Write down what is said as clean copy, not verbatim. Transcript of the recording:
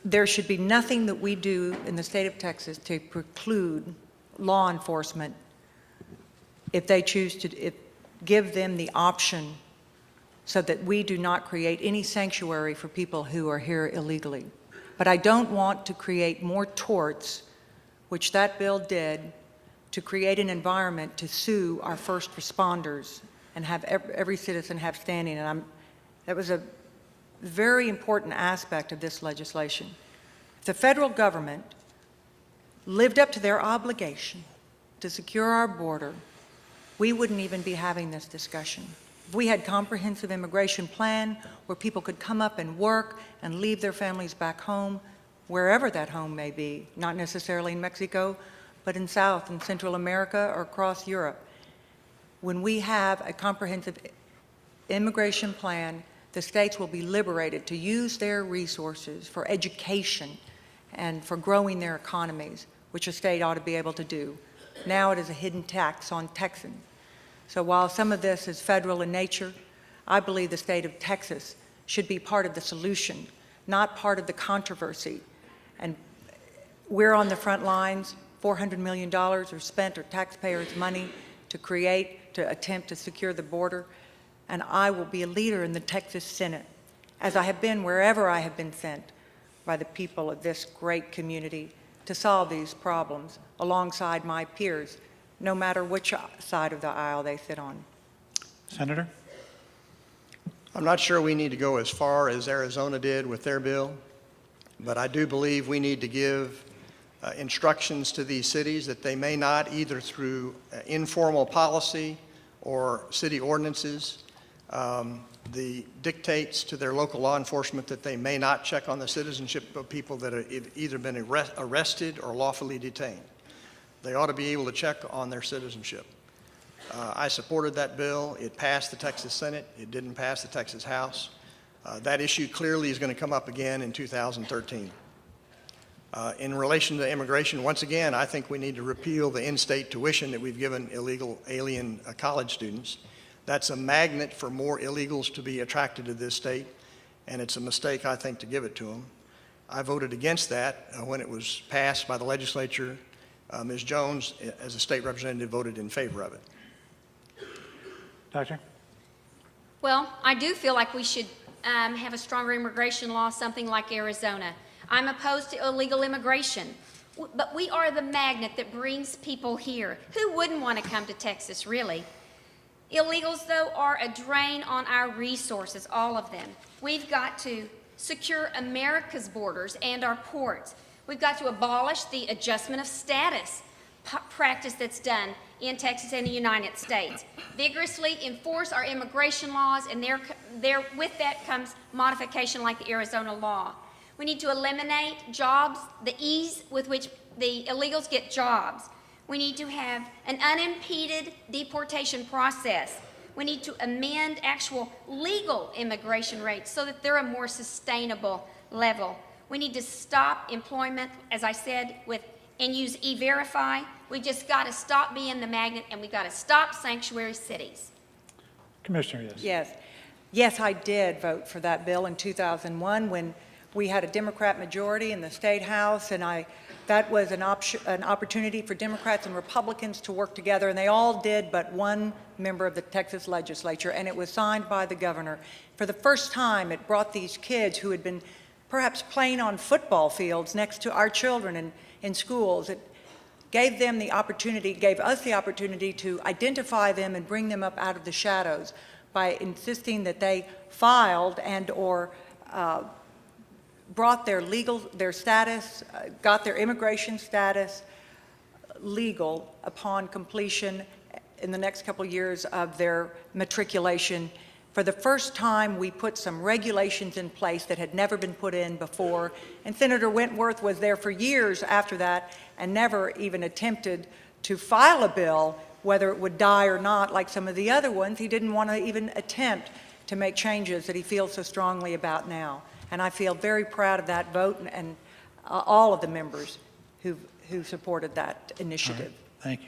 there should be nothing that we do in the state of Texas to preclude law enforcement if they choose to give them the option so that we do not create any sanctuary for people who are here illegally. But I don't want to create more torts, which that bill did, to create an environment to sue our first responders and have every citizen have standing. And that was a very important aspect of this legislation. If the federal government lived up to their obligation to secure our border, we wouldn't even be having this discussion. If we had a comprehensive immigration plan where people could come up and work and leave their families back home, wherever that home may be, not necessarily in Mexico, but in South and Central America or across Europe. When we have a comprehensive immigration plan, the states will be liberated to use their resources for education and for growing their economies, which a state ought to be able to do. Now it is a hidden tax on Texans. So while some of this is federal in nature, I believe the state of Texas should be part of the solution, not part of the controversy. And we're on the front lines. $400 million are spent, or taxpayers' money, to attempt to secure the border. And I will be a leader in the Texas Senate, as I have been wherever I have been sent by the people of this great community, to solve these problems alongside my peers, no matter which side of the aisle they sit on. Senator? I'm not sure we need to go as far as Arizona did with their bill, but I do believe we need to give instructions to these cities that they may not, either through informal policy or city ordinances, the dictates to their local law enforcement that they may not check on the citizenship of people that have either been arrested or lawfully detained. They ought to be able to check on their citizenship. I supported that bill. It passed the Texas Senate. It didn't pass the Texas House. That issue clearly is going to come up again in 2013. In relation to immigration, once again, I think we need to repeal the in-state tuition that we've given illegal alien college students. That's a magnet for more illegals to be attracted to this state, and it's a mistake, I think, to give it to them. I voted against that when it was passed by the legislature. Ms. Jones, as a state representative, voted in favor of it. Doctor? Well, I do feel like we should have a stronger immigration law, something like Arizona. I'm opposed to illegal immigration, but we are the magnet that brings people here. Who wouldn't want to come to Texas, really? Illegals, though, are a drain on our resources, all of them. We've got to secure America's borders and our ports. We've got to abolish the adjustment of status practice that's done in Texas and the United States. Vigorously enforce our immigration laws, and with that comes modification like the Arizona law. We need to eliminate jobs, the ease with which the illegals get jobs. We need to have an unimpeded deportation process. We need to amend actual legal immigration rates so that they're a more sustainable level. We need to stop employment, as I said, and use E-Verify. We just got to stop being the magnet, and we got to stop sanctuary cities. Commissioner, yes. Yes. Yes, I did vote for that bill in 2001 when we had a Democrat majority in the State House, and that was an opportunity for Democrats and Republicans to work together, and they all did but one member of the Texas legislature, and it was signed by the governor. For the first time, it brought these kids who had been perhaps playing on football fields next to our children in schools. It gave them the opportunity, gave us the opportunity to identify them and bring them up out of the shadows by insisting that they filed and or brought their status, got their immigration status legal upon completion in the next couple of years of their matriculation. For the first time, we put some regulations in place that had never been put in before, and Senator Wentworth was there for years after that and never even attempted to file a bill, whether it would die or not, like some of the other ones. He didn't want to even attempt to make changes that he feels so strongly about now. And I feel very proud of that vote and all of the members who supported that initiative. All right. Thank you.